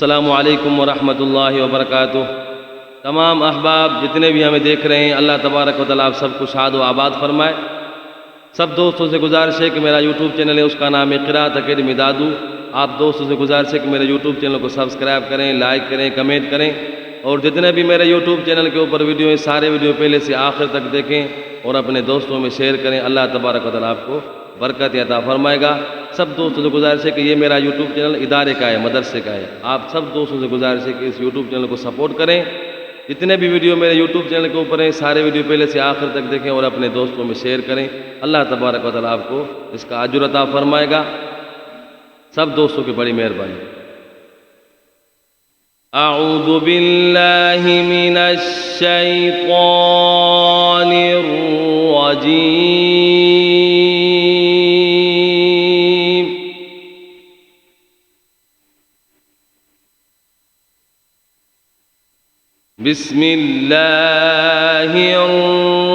अस्सलामु अलैकुम वरहमतुल्लाहि वबरकातुह। तमाम अहबाब जितने भी हमें देख रहे हैं, अल्लाह तबारक व तआला आप सबको शाद व आबाद फरमाए। सब दोस्तों से गुजारिश है कि मेरा यूट्यूब चैनल है, उसका नाम है क़िराअत अकेडमी दादू। आप दोस्तों से गुजारिश है कि मेरे यूट्यूब चैनल को सब्सक्राइब करें, लाइक करें, कमेंट करें और जितने भी मेरे यूट्यूब चैनल के ऊपर वीडियो हैं सारे वीडियो पहले से आखिर तक देखें और अपने दोस्तों में शेयर करें। अल्लाह तबारक व तआला आपको बरकत अता फरमाएगा। सब दोस्तों से गुजारिश है कि ये मेरा यूट्यूब चैनल इदारे का है, मदरसे का है। आप सब दोस्तों से गुजारिश है कि इस यूट्यूब चैनल को सपोर्ट करें। जितने भी वीडियो मेरे यूट्यूब चैनल के ऊपर हैं सारे वीडियो पहले से आखिर तक देखें और अपने दोस्तों में शेयर करें। अल्लाह तबारक व तआला आपको इसका अजर अता फरमाएगा। सब दोस्तों की बड़ी मेहरबानी। अऊज़ु बिल्लाहि मिनश शैतानिर रजीम। बिस्मिल्लाहिर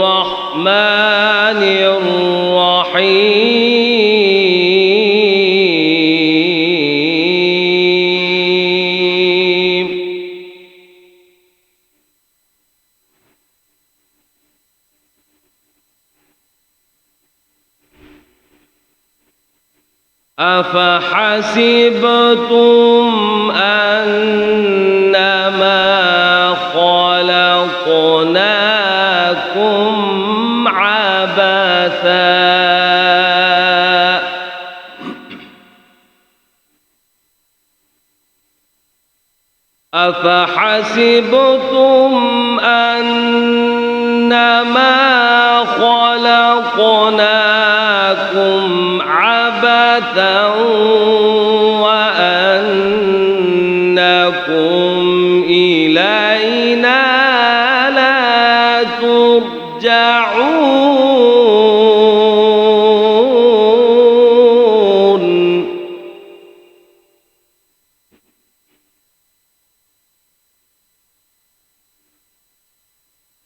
रहमानिर रहीम। अफ़हसिबतुम अन्नमा खलक़नाकुम अबसा अफ़हसिबतुम अन्नमा खलक़नाकुम अबसा वअन्नकुम इलैना ला तुरजऊन।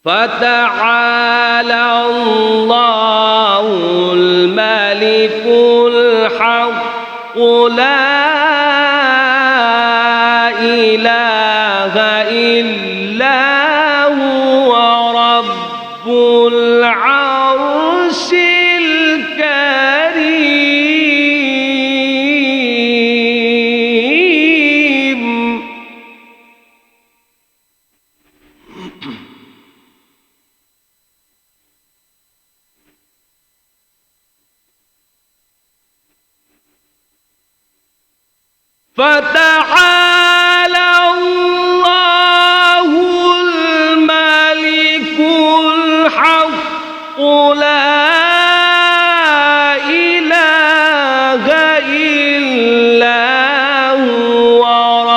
फ़तआला अल्लाहुल मलिकुल हक़्क़ ला इलाहा इल्ला हुवा रब्बुल अर्शिल करीम। فتعالى الله الملك الحق لا إله إلا هو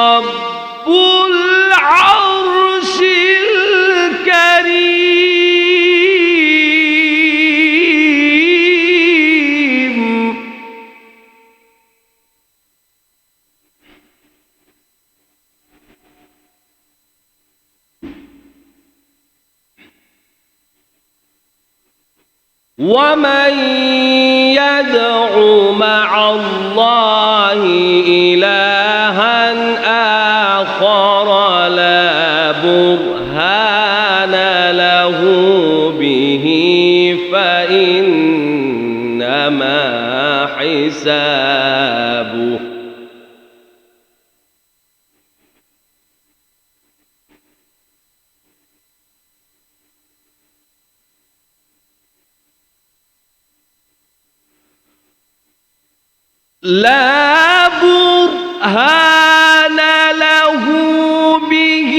رب العرش الكريم. ومن يدع مع الله إلها آخر لا برهان له به فإنما حسابه لا برهان له به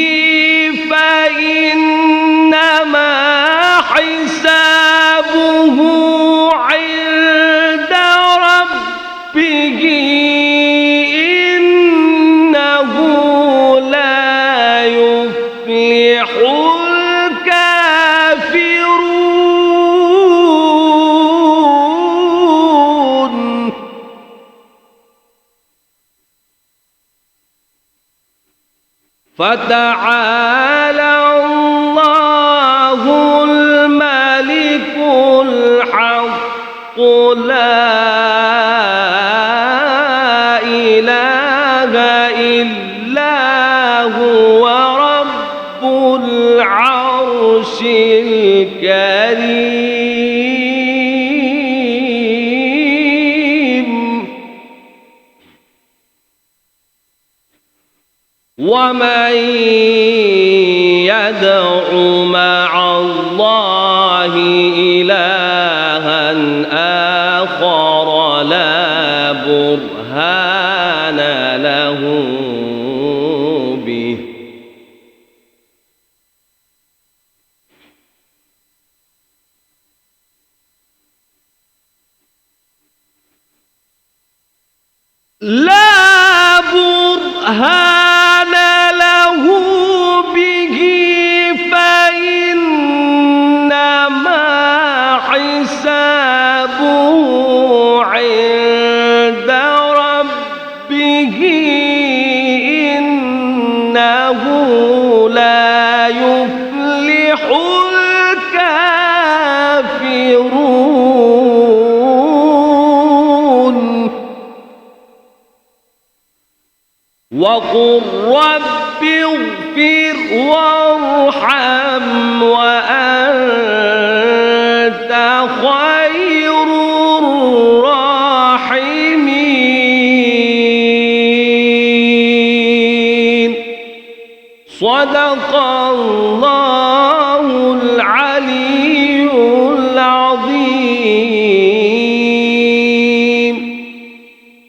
فإنما حسابه عند ربه إنه لا يفلح الكافرون. فتعالى الله الملك الحق لا إله إلا العرش الكريم ومن يدع مع الله إلها آخر لا برهان له به لا برهان له به فإنما حسابه عند ربه إنه لا يفلح الكافرون وقل رب اغفر وارحم وأنت خير الراحمين صدق الله العلي